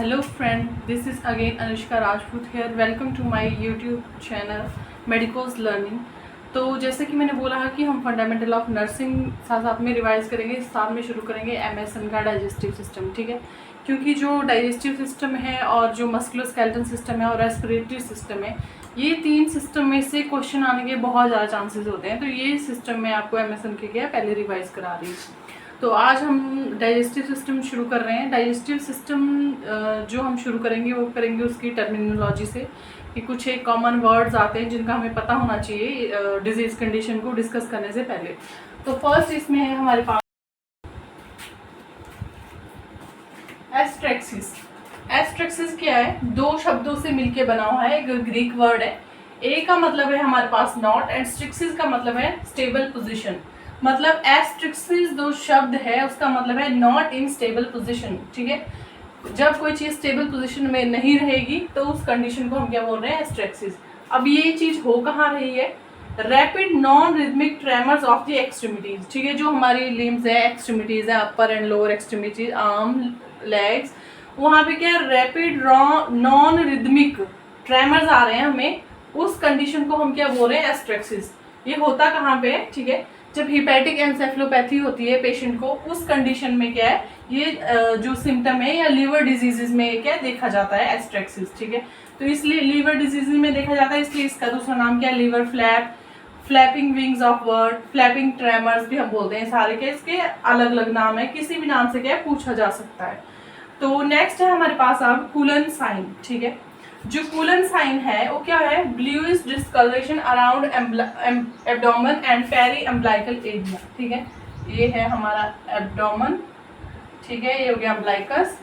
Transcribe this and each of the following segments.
Hello friend, this is again Anushka Rajput here. Welcome to my YouTube channel Medicos Learning. तो जैसे कि मैंने बोला है कि हम फंडामेंटल ऑफ नर्सिंग साथ साथ में रिवाइज करेंगे, साथ में शुरू करेंगे एमएसएन का डाइजेस्टिव सिस्टम, ठीक है। क्योंकि जो डाइजेस्टिव सिस्टम है और जो मस्कुलोस्केलेटल सिस्टम है और रेस्पिरेटरी सिस्टम है, ये तीन सिस्टम में से क्वेश्चन आने के बहुत ज़्यादा चांसेस होते हैं। तो ये सिस्टम मैं आपको एमएसएन के क्या पहले रिवाइज करा रही हूँ। तो आज हम डाइजेस्टिव सिस्टम शुरू कर रहे हैं। डाइजेस्टिव सिस्टम जो हम शुरू करेंगे वो करेंगे उसकी टर्मिनोलॉजी से, कि कुछ एक कॉमन वर्ड्स आते हैं जिनका हमें पता होना चाहिए डिजीज़ कंडीशन को डिस्कस करने से पहले। तो फर्स्ट इसमें है हमारे पास एस्ट्रेक्सिस। एस्ट्रेक्सिस क्या है? दो शब्दों से मिलके बना हुआ है, एक ग्रीक वर्ड है। ए का मतलब है हमारे पास नॉट एंड स्ट्रिक्सिस का मतलब है स्टेबल पोजिशन। मतलब एस्ट्रिक्सिस जो शब्द है उसका मतलब है नॉट इन स्टेबल पोजीशन, ठीक है। जब कोई चीज़ स्टेबल पोजीशन में नहीं रहेगी तो उस कंडीशन को हम क्या बोल रहे हैं? एस्ट्रेक्सिस। अब ये चीज़ हो कहाँ रही है? Rapid non rhythmic tremors of the extremities, ठीक है। जो हमारी लिम्स है, एक्सट्रीमिटीज है, upper and lower extremities, arm, legs, वहाँ पे क्या रैपिड नॉन रिदमिक ट्रेमर्स आ रहे हैं हमें, उस कंडीशन को हम क्या बोल रहे हैं? एस्ट्रेक्सिस। ये होता कहाँ पे है? ठीक है, जब हिपैटिक एनसेफेलोपैथी होती है पेशेंट को, उस कंडीशन में क्या है ये जो सिम्टम है या लीवर डिजीजेज में क्या देखा जाता है? एस्ट्रेक्सिस, ठीक है। तो इसलिए लीवर डिजीज में देखा जाता है, इसलिए इसका दूसरा नाम क्या है? Liver flap, flapping wings of word, flapping tremors भी हम बोलते हैं। सारे के इसके अलग अलग नाम है, किसी भी नाम से क्या पूछा जा सकता है। तो नेक्स्ट है हमारे पास अब कूलन साइन, ठीक है। जो कूलन साइन है वो क्या है? Bluish discoloration around abdomen and periumbilical area, ठीक है। ये है हमारा एब्डोमेन, ठीक है, ये हो गया अम्ब्लाइकस,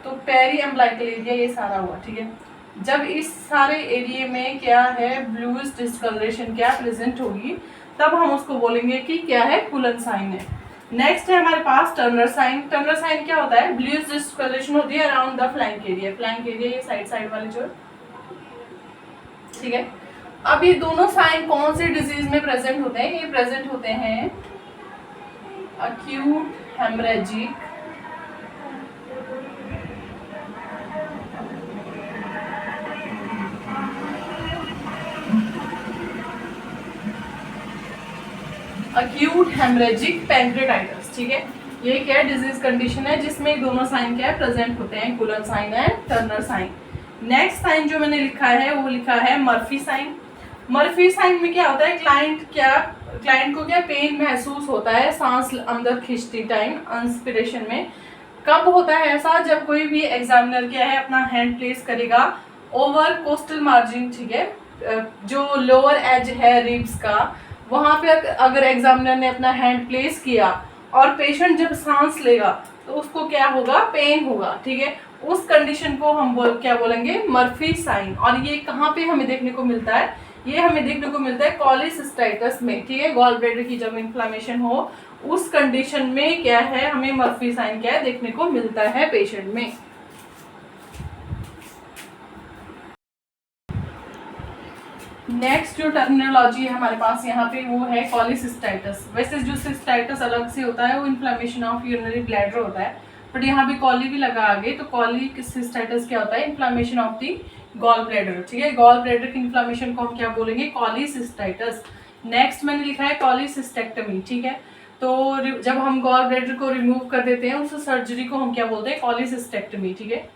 तो पेरी अम्ब्लाइकल एरिया ये सारा हुआ, ठीक है। जब इस सारे एरिया में क्या है ब्लूइश डिस्कलरेशन क्या प्रेजेंट होगी, तब हम उसको बोलेंगे कि क्या है? कूलन साइन है। नेक्स्ट है हमारे पास टर्नर साइन। टर्नर साइन क्या होता है? ब्लूइश डिस्कलरेशन होती है around the flank area. Flank area ये साइड वाले जो, ठीक है। अब ये दोनों साइन कौन से डिजीज में प्रेजेंट होते हैं? ये प्रेजेंट होते हैं अक्यूट हेमरेजिक पैंक्रेटाइटिस, ठीक है। ये क्या डिजीज कंडीशन है जिसमें दोनों साइन क्या है प्रेजेंट होते हैं? Cullen sign and Turner sign. Next sign जो मैंने लिखा है वो लिखा है मर्फी साइन। मर्फी साइन में क्या होता है? क्लाइंट को क्या पेन महसूस होता है सांस अंदर खींचती टाइम, इंस्पिरेशन में। कब होता है ऐसा? जब कोई भी एग्जामिनर क्या है अपना हैंड प्लेस करेगा ओवर कोस्टल मार्जिन, ठीक है, जो लोअर एज है रिब्स का, वहाँ पे अगर एग्जामिनर ने अपना हैंड प्लेस किया और पेशेंट जब सांस लेगा तो उसको क्या होगा? पेन होगा, ठीक है। उस कंडीशन को हम क्या बोलेंगे? Murphy sign. और ये कहाँ पे हमें देखने को मिलता है? ये हमें देखने को मिलता है कॉलीसिस्टाइटिस में, ठीक है। गॉल ब्लैडर की जब इन्फ्लामेशन हो उस कंडीशन में क्या है हमें मर्फी साइन क्या है देखने को मिलता है पेशेंट में। नेक्स्ट जो टर्मिनोलॉजी है हमारे पास यहाँ पे वो है कॉलीसिस्टाइटिस। वैसे जो सिस्टाइटिस अलग से होता है वो इन्फ्लामेशन ऑफ यूरिनरी ब्लैडर होता है, बट यहाँ पे कॉली भी लगा आगे, तो कॉलीसिस्टाइटिस क्या होता है? Inflammation of the gall bladder, ठीक है। गॉल ब्लैडर की इन्फ्लामेशन को हम क्या बोलेंगे? कॉलीसिस्टाइटिस। नेक्स्ट मैंने लिखा है कॉलीसिस्टेक्टमी, ठीक है। तो जब हम गॉल ब्लैडर को रिमूव कर देते हैं उस सर्जरी को हम क्या बोलते हैं? कॉलीसिस्टेक्टमी, ठीक है।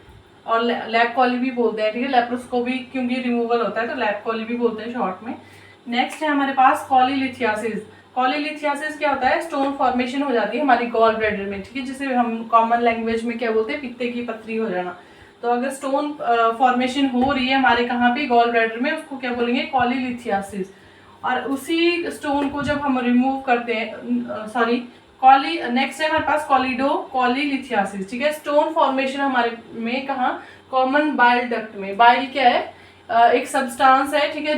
और लैब कॉली भी बोलते हैं, ठीक है। लेप्रोस्कोपी क्योंकि रिमूवल होता है तो लैब कॉली भी बोलते हैं शॉर्ट में। नेक्स्ट है हमारे पास कॉलीलिथियासिस। कॉलीलिथियासिस क्या होता है? स्टोन फॉर्मेशन हो जाती है हमारी गॉल ब्लैडर में, ठीक है, जिसे हम कॉमन लैंग्वेज में क्या बोलते हैं? पित्ते की पथरी हो जाना। तो अगर स्टोन फॉर्मेशन हो रही है हमारे कहाँ पे? गॉल ब्लैडर में, उसको क्या बोलेंगे? कॉलीलिथियासिस। और उसी स्टोन को जब हम रिमूव करते हैं नेक्स्ट है हमारे पास कॉलीलिथियासिस, ठीक है। स्टोन फॉर्मेशन हमारे में कहाँ? कॉमन बाइल डक्ट में। बाइल क्या है? एक सब्सटेंस है, ठीक है,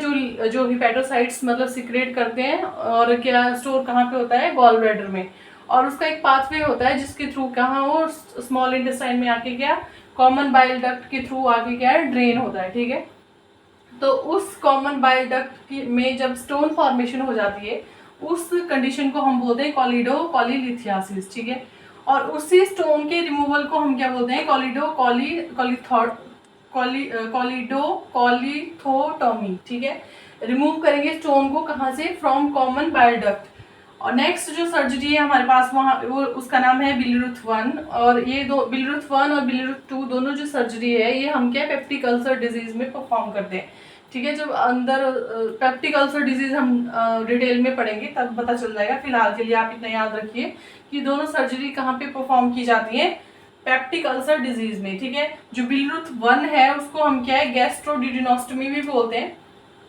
जो हिपेटोसाइट्स मतलब सिक्रेट करते हैं, और क्या स्टोर कहाँ पे होता है? गॉल ब्लैडर में। और उसका एक पाथवे होता है जिसके थ्रू कहाँ वो स्मॉल इंटेस्टाइन में आके क्या कॉमन बाइल डक्ट के थ्रू आके क्या है ड्रेन होता है, ठीक है। तो उस कॉमन बाइल डक्ट में जब स्टोन फॉर्मेशन हो जाती है उस कंडीशन को हम बोलते हैं कॉलीलिथियासिस, ठीक है। और उसी स्टोन के रिमूवल को हम क्या बोलते हैं, कॉलिडोकोलिथोटोमी, ठीक है। रिमूव करेंगे स्टोन को कहाँ से, फ्रॉम कॉमन बाइल डक्ट। और नेक्स्ट जो सर्जरी है हमारे पास वहाँ वो उसका नाम है बिलीरुथ 1। और ये दो बिलीरुथ 1 और बिलीरुथ 2 दोनों जो सर्जरी है ये हम क्या पेप्टिक अल्सर डिजीज में परफॉर्म करते हैं, ठीक है। जब अंदर पेप्टिक अल्सर डिजीज हम डिटेल में पढ़ेंगे तब पता चल जाएगा। फिलहाल के लिए आप इतना याद रखिए कि दोनों सर्जरी कहाँ पे परफॉर्म की जाती है, पेप्टिक अल्सर डिजीज में, ठीक है। जो बिलीरुथ 1 है उसको हम क्या है गैस्ट्रोड्यूडेनोस्टमी भी बोलते हैं,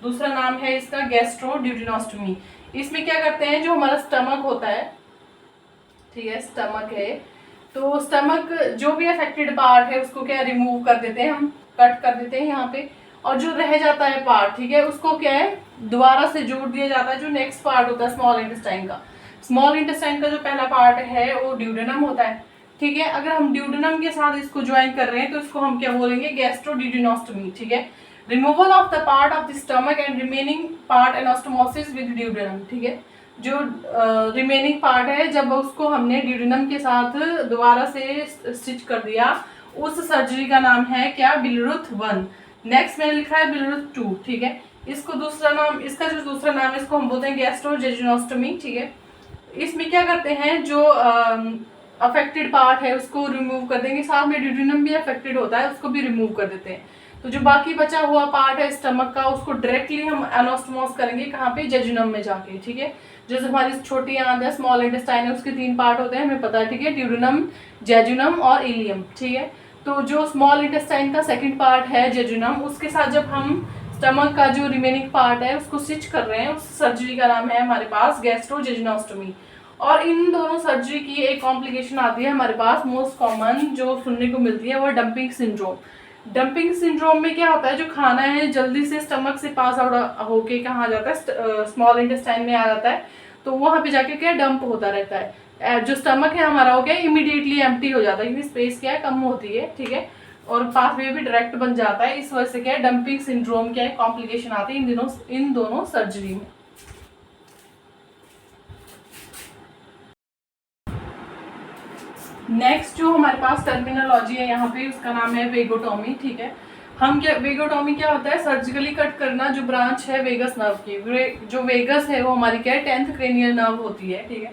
दूसरा नाम है इसका गैस्ट्रोड्यूडेनोस्टमी। इसमें क्या करते हैं, जो हमारा स्टमक होता है, ठीक है, स्टमक है तो स्टमक जो भी अफेक्टेड पार्ट है उसको क्या रिमूव कर देते हैं, हम कट कर देते हैं यहाँ पे। और जो रह जाता है पार्ट, ठीक है, उसको क्या है दोबारा से जोड़ दिया जाता है। जो नेक्स्ट पार्ट होता है स्मॉल इंटेस्टाइन का, स्मॉल इंटेस्टाइन का जो पहला पार्ट है वो ड्यूडेनम होता है, ठीक है। अगर हम ड्यूडेनम के साथ इसको ज्वाइन कर रहे हैं तो इसको हम क्या बोलेंगे, गैस्ट्रोड्यूडेनोस्टमी, ठीक है। Removal of the part of the stomach and remaining part anastomosis with duodenum, ठीक है। जो रिमेनिंग पार्ट है जब उसको हमने ड्यूडेनम के साथ दोबारा से स्टिच कर दिया, उस सर्जरी का नाम है क्या, बिलीरुथ 1। नेक्स्ट मैंने लिखा है बिलीरुथ 2, ठीक है। इसको दूसरा नाम, इसका जो दूसरा नाम है इसको हम बोलते हैं गैस्ट्रोजेजुनोस्टमी, ठीक है। इसमें क्या करते हैं, जो अफेक्टेड पार्ट है उसको रिमूव कर देंगे, साथ में ड्यूडेनम भी अफेक्टेड होता है उसको भी रिमूव कर देते हैं। तो जो बाकी बचा हुआ पार्ट है स्टमक का उसको डायरेक्टली हम एनास्टोमोस करेंगे कहाँ पे, जेजुनम में जाके, ठीक है। जो हमारी छोटी आंत है स्मॉल इंटेस्टाइन है उसके 3 पार्ट होते हैं हमें पता है, ठीक है, ड्यूडेनम, जेजुनम और इलियम, ठीक है। तो जो स्मॉल इंटेस्टाइन का सेकंड पार्ट है जेजुनम, उसके साथ जब हम स्टमक का जो रिमेनिंग पार्ट है उसको स्टिच कर रहे हैं, उस सर्जरी का नाम है हमारे पास गैस्ट्रोजेजुनोस्टमी। और इन दोनों सर्जरी की एक कॉम्प्लिकेशन आती है हमारे पास, मोस्ट कॉमन जो सुनने को मिलती है वो डंपिंग सिंड्रोम। डंपिंग सिंड्रोम में क्या होता है, जो खाना है जल्दी से स्टमक से पास आउट होके कहाँ आ जाता है, स्मॉल इंटेस्टाइन में आ जाता है, तो वहाँ पे जाके क्या डंप होता रहता है। जो स्टमक है हमारा हो गया इमीडिएटली एम्प्टी हो जाता है क्योंकि स्पेस क्या है कम होती है, ठीक है, और पाथवे भी डायरेक्ट बन जाता है। इस वजह से क्या है डंपिंग सिंड्रोम क्या है कॉम्प्लिकेशन आती है इन दोनों सर्जरी में। नेक्स्ट जो हमारे पास टर्मिनोलॉजी है यहाँ पे उसका नाम है वेगोटॉमी, ठीक है। हम क्या, वेगोटॉमी क्या होता है, सर्जिकली कट करना जो ब्रांच है वेगस नर्व की। जो वेगस है वो हमारी क्या है 10th क्रेनियल नर्व होती है, ठीक है।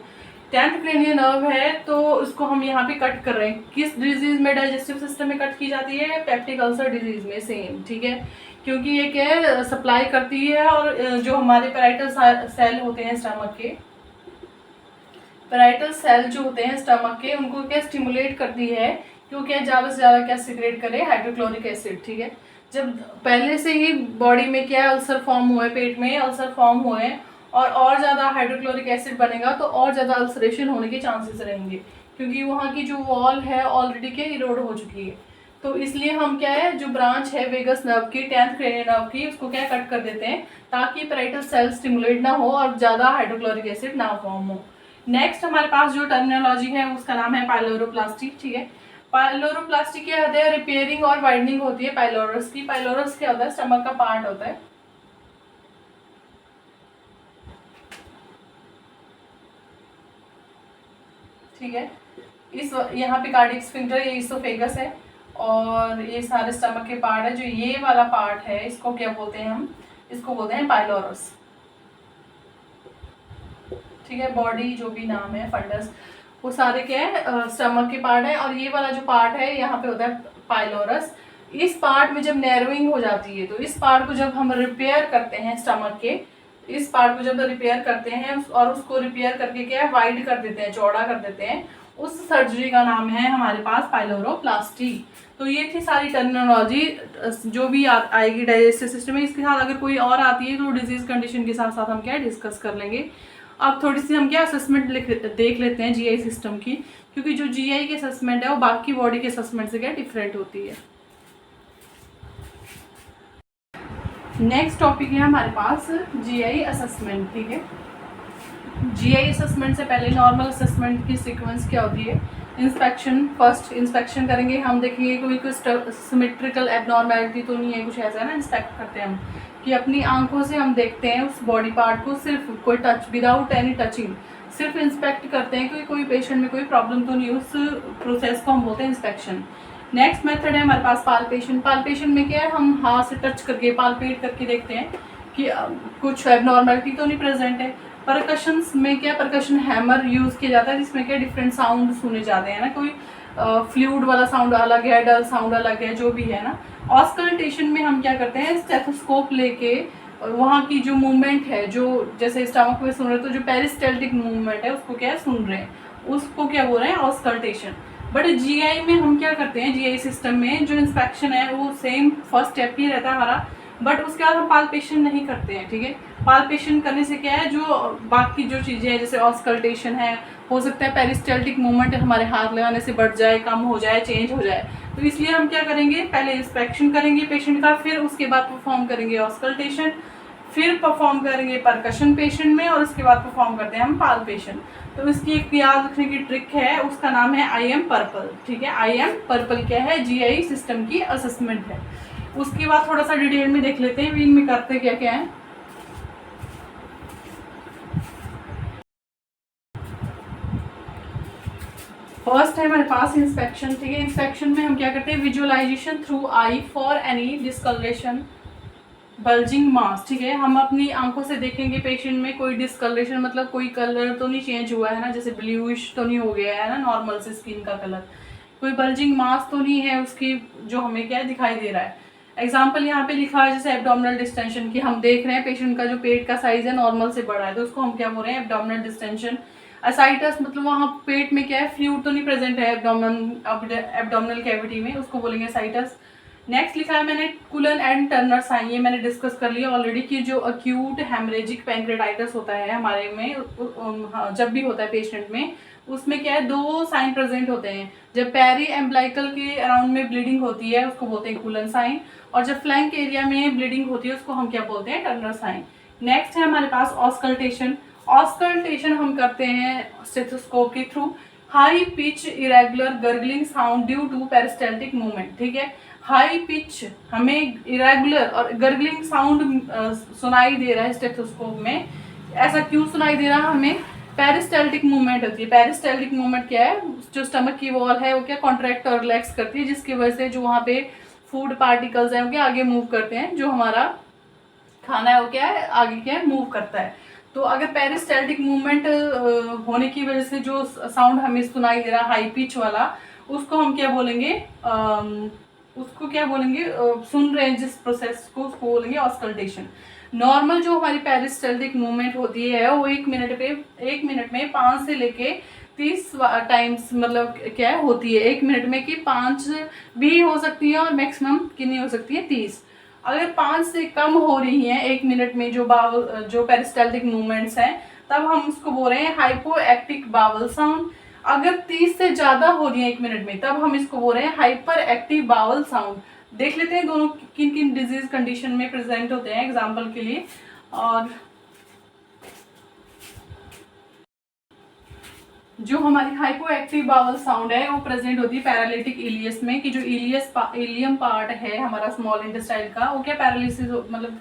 10th क्रेनियल नर्व है तो उसको हम यहाँ पे कट कर रहे हैं। किस डिजीज में, डाइजेस्टिव सिस्टम में कट की जाती है, पेप्टिक अल्सर डिजीज में, सेम, ठीक है। क्योंकि ये क्या है सप्लाई करती है और जो हमारे पैराइटल सेल होते हैं स्टमक के, पैराइटल सेल जो होते हैं स्टमक के, उनको क्या स्टिमुलेट करती है क्योंकि क्या ज़्यादा से ज़्यादा क्या सिक्रेट करे, हाइड्रोक्लोरिक एसिड, ठीक है। जब पहले से ही बॉडी में क्या अल्सर फॉर्म हुए, पेट में अल्सर फॉर्म हुए और ज़्यादा हाइड्रोक्लोरिक एसिड बनेगा तो और ज़्यादा अल्सरेशन होने के चांसेस रहेंगे क्योंकि वहाँ की जो वॉल है ऑलरेडी क्या इरोड हो चुकी है। तो इसलिए हम क्या है जो ब्रांच है वेगस नर्व की, 10th क्रेनियल नर्व की, उसको क्या कट कर देते हैं ताकि पैराइटल सेल स्टिमुलेट ना हो और ज़्यादा हाइड्रोक्लोरिक एसिड ना फॉर्म हो। नेक्स्ट हमारे पास जो टर्मिनोलॉजी है उसका नाम है पाइलोरोप्लास्टी, ठीक है। पाइलोरोप्लास्टी क्या होता है, रिपेयरिंग और वाइडनिंग होती है पाइलोरस की। पाइलोरस क्या होता है, स्टमक का पार्ट होता है, ठीक है। इस यहाँ पे कार्डियक स्फिंक्टर, ये इसोफेगस है और ये सारे स्टमक के पार्ट है। जो ये वाला पार्ट है इसको क्या बोलते हैं, हम इसको बोलते हैं पाइलोरस, ठीक है। बॉडी जो भी नाम है, फंडस, वो सारे क्या है स्टमक के पार्ट है। और ये वाला जो पार्ट है यहाँ पे होता है पाइलोरस। इस पार्ट में जब नैरोइंग हो जाती है तो इस पार्ट को जब हम रिपेयर करते हैं स्टमक के, इस पार्ट को जब रिपेयर करते हैं और उसको रिपेयर करके क्या है वाइड कर देते हैं, चौड़ा कर देते हैं, उस सर्जरी का नाम है हमारे पास पाइलोरोप्लास्टी। तो ये थी सारी टर्मिनोलॉजी जो भी आएगी डाइजेस्टिव सिस्टम में। इसके साथ अगर कोई और आती है तो डिजीज कंडीशन के साथ साथ हम क्या डिस्कस कर लेंगे। अब थोड़ी सी हम क्या असेसमेंट देख लेते हैं जीआई सिस्टम की, क्योंकि जो जीआई की असेसमेंट है वो बाकी बॉडी के असेसमेंट से क्या डिफरेंट होती है। नेक्स्ट टॉपिक है हमारे पास जीआई असेसमेंट, ठीक है। जीआई असेसमेंट से पहले नॉर्मल असेसमेंट की सीक्वेंस क्या होती है, इंस्पेक्शन, फर्स्ट इंस्पेक्शन करेंगे, हम देखेंगे कोई सिमेट्रिकल एबनॉर्मेलिटी तो नहीं है, कुछ ऐसा है ना, इंस्पेक्ट करते हैं हम कि अपनी आंखों से हम देखते हैं उस बॉडी पार्ट को, सिर्फ कोई टच, विदाउट एनी टचिंग, सिर्फ इंस्पेक्ट करते हैं कि कोई पेशेंट में कोई प्रॉब्लम तो नहीं, उस प्रोसेस को हम बोलते हैं इंस्पेक्शन। नेक्स्ट मेथड है हमारे पास पाल्पेशन। पाल्पेशन में क्या है, हम हाथ से टच करके पाल्पेट करके देखते हैं कि कुछ एबनॉर्मलिटी तो नहीं प्रेजेंट है। परकशंस में क्या, परकशन हैमर यूज़ किया जाता है जिसमें क्या डिफरेंट साउंड सुने जाते हैं ना, कोई फ्लूइड वाला साउंड अलग है, डल साउंड अलग है, जो भी है ना। ऑस्कल्टेशन में हम क्या करते हैं, स्टेथोस्कोप लेके वहाँ की जो मूवमेंट है, जो जैसे स्टमक में सुन रहे तो जो पेरिस्टल्टिक मूवमेंट है उसको क्या सुन रहे हैं, उसको क्या बोल रहे हैं, ऑस्कल्टेशन। बट जीआई में हम क्या करते हैं, जीआई सिस्टम में जो इंस्पेक्शन है वो सेम फर्स्ट स्टेप ही रहता है हमारा, बट उसके बाद हम पाल्पेशन नहीं करते हैं, ठीक है। पाल्पेशन करने से क्या है, जो बाकी जो चीज़ें हैं जैसे ऑस्कल्टेशन है, हो सकता है पेरिस्टल्टिक मूवमेंट हमारे हाथ लगाने से बढ़ जाए, कम हो जाए, चेंज हो जाए, तो इसलिए हम क्या करेंगे, पहले इंस्पेक्शन करेंगे पेशेंट का, फिर उसके बाद परफॉर्म करेंगे ऑस्कल्टेशन, फिर परफॉर्म करेंगे परकशन पेशेंट में, और उसके बाद परफॉर्म करते हैं हम पाल्पेशन। तो इसकी एक याद रखने की ट्रिक है, उसका नाम है आई एम पर्पल, ठीक है। आई एम पर्पल क्या है, जीआई सिस्टम की असेसमेंट है। उसके बाद थोड़ा सा डिटेल में देख लेते हैं इनमें करते क्या क्या है। फर्स्ट है हमारे पास इंस्पेक्शन, ठीक है। इंस्पेक्शन में हम क्या करते हैं, visualization through eye for any discoloration, bulging mass, ठीक है। हम अपनी आंखों से देखेंगे पेशेंट में कोई डिस्कलरेशन, मतलब कोई कलर तो नहीं चेंज हुआ है ना, जैसे ब्लूइश तो नहीं हो गया है ना नॉर्मल से स्किन का कलर, कोई बल्जिंग मास तो नहीं है उसकी, जो हमें क्या दिखाई दे रहा है। एग्जाम्पल यहाँ पे लिखा है जैसे एब्डोमिनल डिस्टेंशन की, हम देख रहे हैं पेशेंट का जो पेट का साइज है नॉर्मल से बड़ा है, तो उसको हम क्या बोल रहे हैं, एब्डोमिनल डिस्टेंशन। असाइटस मतलब वहाँ पेट में क्या है, फ्लूइड तो नहीं प्रेजेंट है एब्डोमिनल कैविटी में, उसको बोलेंगे असाइटस। नेक्स्ट लिखा है मैंने कुलन एंड टर्नर साइन, ये मैंने डिस्कस कर लिया ऑलरेडी कि जो अक्यूट हेमरेजिक पैंक्रेटाइटिस होता है हमारे में, जब भी होता है पेशेंट में, उसमें क्या है, दो साइन प्रेजेंट होते हैं। जब पेरी एम्ब्लाइकल के अराउंड में ब्लीडिंग होती है उसको बोलते हैं कुलन साइन, और जब फ्लैंक एरिया में ब्लीडिंग होती है उसको हम क्या बोलते हैं, टर्नर साइन। नेक्स्ट है हमारे पास ऑस्कल्टेशन। ऑस्कल्टेशन हम करते हैं स्टेथोस्कोप के through, high pitch irregular gurgling sound due to peristaltic movement, ठीक है। हाई पिच हमें इरेगुलर और गर्गलिंग साउंड सुनाई दे रहा है स्टेथोस्कोप में, ऐसा क्यों सुनाई दे रहा है हमें, पेरिस्टल्टिक मूवमेंट होती है। पेरिस्टल्टिक मूवमेंट क्या है, जो स्टमक की वॉल है वो क्या कॉन्ट्रैक्ट और रिलैक्स करती है, जिसकी वजह से जो वहाँ पे फूड पार्टिकल्स हैं वो क्या आगे मूव करते हैं, जो हमारा खाना है वो क्या है आगे क्या है मूव करता है। तो अगर पेरिस्टल्टिक मूवमेंट होने की वजह से जो साउंड हमें सुनाई दे रहा है हाई पिच वाला, उसको हम क्या बोलेंगे, उसको क्या बोलेंगे, सुन रहे हैं जिस प्रोसेस को उसको बोलेंगे ऑस्कल्टेशन। नॉर्मल जो हमारी पेरिस्टल्टिक मूवमेंट होती है वो एक मिनट में 5 से लेके 30 टाइम्स मतलब क्या है होती है, एक मिनट में कि 5 भी हो सकती है और मैक्सिमम कितनी हो सकती है 30। अगर 5 से कम हो रही हैं एक मिनट में जो पेरिस्टल्टिक मूवमेंट्स हैं, तब हम उसको बोल रहे हैं हाइपो एक्टिव बावल साउंड। अगर 30 से ज़्यादा हो रही है एक मिनट में, तब हम इसको बोल रहे हैं हाइपर एक्टिव बावल साउंड। देख लेते हैं दोनों किन किन डिजीज कंडीशन में प्रेजेंट होते हैं एग्जाम्पल के लिए। और जो हमारी हाइपो एक्टिव बावल साउंड है वो प्रेजेंट होती है पैरालिटिक इलियस में, कि जो इलियम पार्ट है हमारा स्मॉल इंटेस्टाइल का, वो क्या पैरालिसिस मतलब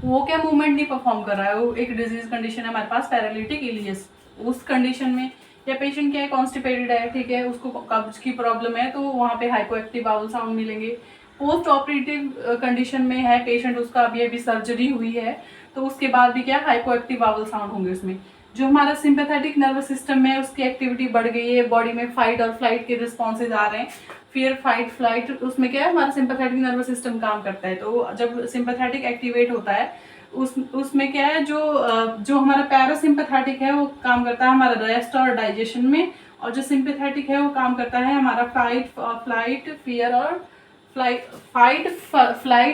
वो क्या मूवमेंट नहीं परफॉर्म कर रहा है, वो एक डिजीज कंडीशन है हमारे पास पैरालिटिक इलियस। उस कंडीशन में या पेशेंट क्या है कॉन्स्टिपेटेड है, ठीक है, उसको कब्ज की प्रॉब्लम है, तो वहाँ पे हाइपो एक्टिव बावल साउंड मिलेंगे। पोस्ट ऑपरेटिव कंडीशन में है पेशेंट, उसका अभी सर्जरी हुई है, तो उसके बाद भी क्या हाइपो एक्टिव बावल साउंड होंगे उसमें। जो हमारा सिंपैथेटिक नर्वस सिस्टम है उसकी एक्टिविटी बढ़ गई है, बॉडी में फाइट और फ्लाइट के रिस्पॉन्सेज आ रहे हैं, फियर फाइट फ्लाइट, उसमें क्या है हमारा सिंपैथेटिक नर्वस सिस्टम काम करता है। तो जब सिंपैथेटिक एक्टिवेट होता है उसमें क्या है, जो हमारा पैरासिम्पैथेटिक है वो काम करता है हमारा रेस्ट और डाइजेशन में, और जो सिंपैथेटिक है वो काम करता है हमारा फ्लाइट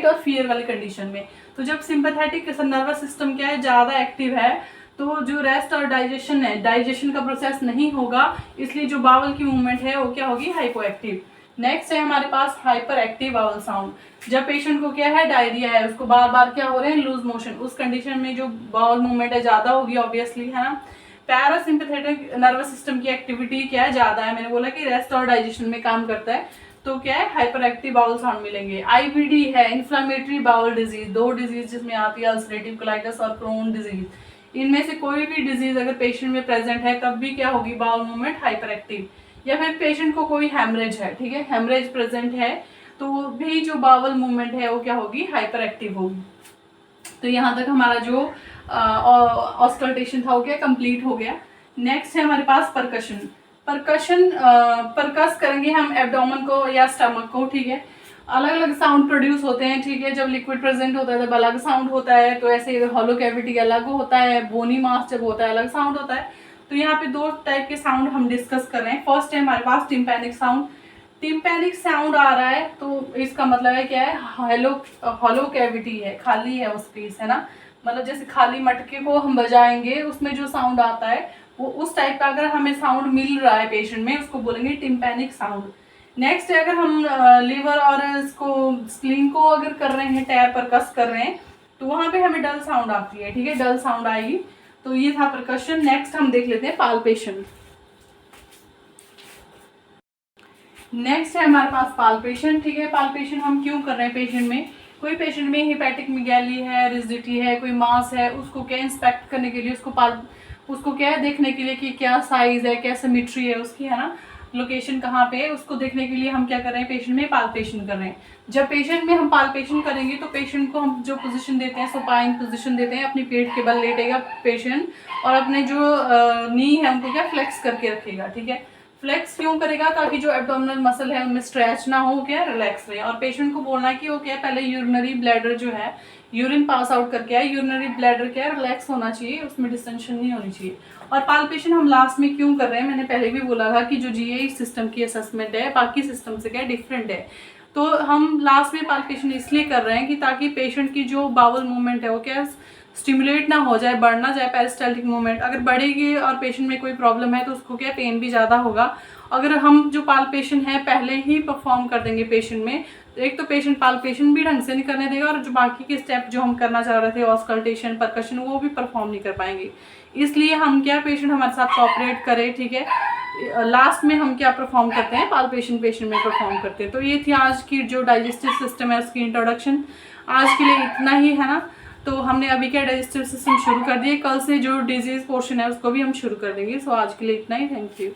और फियर वाली कंडीशन में। तो जब सिंपैथेटिक नर्वस सिस्टम क्या है ज़्यादा एक्टिव है, तो जो रेस्ट और डाइजेशन है, डाइजेशन का प्रोसेस नहीं होगा, इसलिए जो बावल की मूवमेंट है वो क्या होगी हाइपो एक्टिव। नेक्स्ट है हमारे पास हाइपर एक्टिव बावल साउंड। जब पेशेंट को क्या है डायरिया है, उसको बार बार क्या हो रहे हैं लूज मोशन, उस कंडीशन में जो बावल मूवमेंट है ज़्यादा होगी ऑब्वियसली, है ना। पैरासिम्पैथेटिक नर्वस सिस्टम की एक्टिविटी क्या है ज़्यादा है, मैंने बोला कि रेस्ट और डाइजेशन में काम करता है, तो क्या है हाइपर एक्टिव बाउल साउंड मिलेंगे। आईबीडी है इन्फ्लामेटरी बाउल डिजीज, 2 डिजीज जिसमें आती है अल्सरेटिव कोलाइटिस और क्रोन डिजीज। इनमें से कोई भी डिजीज अगर पेशेंट में प्रेजेंट है तब भी क्या होगी, बाउल मूवमेंट हाइपर एक्टिव। या फिर पेशेंट को कोई हेमरेज है, ठीक है, हेमरेज प्रेजेंट है तो भी जो बाउल मूवमेंट है वो क्या होगी, हाइपर एक्टिव होगी। तो यहाँ तक हमारा जो ऑस्कल्टेशन था वो क्या कंप्लीट हो गया। नेक्स्ट है हमारे पास परकशन। परकशन परकस करेंगे हम एब्डोमेन को या स्टमक को, ठीक है। अलग अलग साउंड प्रोड्यूस होते हैं, ठीक है। जब लिक्विड प्रेजेंट होता है तब अलग साउंड होता है, तो ऐसे हॉलो कैविटी अलग होता है, बोनी मास जब होता है अलग साउंड होता है। तो यहाँ पे दो टाइप के साउंड हम डिस्कस कर रहे हैं। फर्स्ट है हमारे पास टिम्पैनिक साउंड। टिम्पैनिक साउंड आ रहा है तो इसका मतलब है क्या है, हॉलो कैविटी है, खाली है वो स्पेस, है ना। मतलब जैसे खाली मटके को हम बजाएंगे उसमें जो साउंड आता है वो उस टाइप का अगर हमें साउंड मिल रहा है पेशेंट में, उसको बोलेंगे टिम्पैनिक साउंड। नेक्स्ट है अगर हम लीवर और इसको स्प्लीन को अगर कर रहे हैं, टैप पर कस कर रहे हैं, तो वहां पे हमें डल साउंड आती है, ठीक है, डल साउंड आएगी। तो ये था परकशन। नेक्स्ट हम देख लेते हैं पाल्पेशन। नेक्स्ट है हमारे पास पाल्पेशन, ठीक है। पाल्पेशन हम क्यों कर रहे हैं पेशेंट में, कोई पेशेंट में हिपैटिक मिगैली है, रिजिडिटी है, कोई मास है, उसको क्या इंस्पेक्ट करने के लिए, उसको क्या है देखने के लिए कि क्या साइज है, क्या सिमेट्री है उसकी, है ना, लोकेशन कहाँ पे है, उसको देखने के लिए हम क्या कर रहे हैं, पेशेंट में पाल्पेशन कर रहे हैं। जब पेशेंट में हम पाल्पेशन करेंगे तो पेशेंट को हम जो पोजीशन देते हैं, सुपाइन पोजीशन देते हैं, अपनी पेट के बल लेटेगा पेशेंट और अपने जो नी है उनको क्या फ्लेक्स करके रखेगा, ठीक है। फ्लेक्स क्यों करेगा, ताकि जो एब्डोमिनल मसल है उनमें स्ट्रेच ना हो, क्या रिलैक्स रहे। और पेशेंट को बोलना है कि वो क्या पहले यूरिनरी ब्लैडर जो है यूरिन पास आउट करके आए, यूरिनरी ब्लैडर क्या रिलैक्स होना चाहिए, उसमें डिस्टेंशन नहीं होनी चाहिए। और पाल्पेशन हम लास्ट में क्यों कर रहे हैं, मैंने पहले भी बोला था कि जो जीआई सिस्टम की असेसमेंट है बाकी सिस्टम से क्या डिफरेंट है। तो हम लास्ट में पाल्पेशन इसलिए कर रहे हैं कि ताकि पेशेंट की जो बाउल मूवमेंट है वो क्या स्टिमुलेट ना हो जाए, बढ़ ना जाए पेरिस्टाल्टिक मूवमेंट। अगर बढ़ेगी और पेशेंट में कोई प्रॉब्लम है तो उसको क्या पेन भी ज़्यादा होगा। अगर हम जो पाल्पेशन है पहले ही परफॉर्म कर देंगे पेशेंट में, तो एक तो पेशेंट पाल्पेशन भी ढंग से नहीं करने देगा और जो बाकी के स्टेप जो हम करना चाह रहे थे ऑस्कल्टेशन, परकशन, वो भी परफॉर्म नहीं कर पाएंगे। इसलिए हम क्या पेशेंट हमारे साथ कोऑपरेट करे, ठीक है। लास्ट में हम क्या परफॉर्म करते हैं, पाल्पेशन पेशेंट में परफॉर्म करते हैं। तो ये थी आज की जो डाइजेस्टिव सिस्टम है उसकी इंट्रोडक्शन। आज के लिए इतना ही, है ना। तो हमने अभी क्या डाइजेस्टिव सिस्टम शुरू कर दिए, कल से जो डिजीज पोर्शन है उसको भी हम शुरू कर देंगे। सो आज के लिए इतना ही, थैंक यू।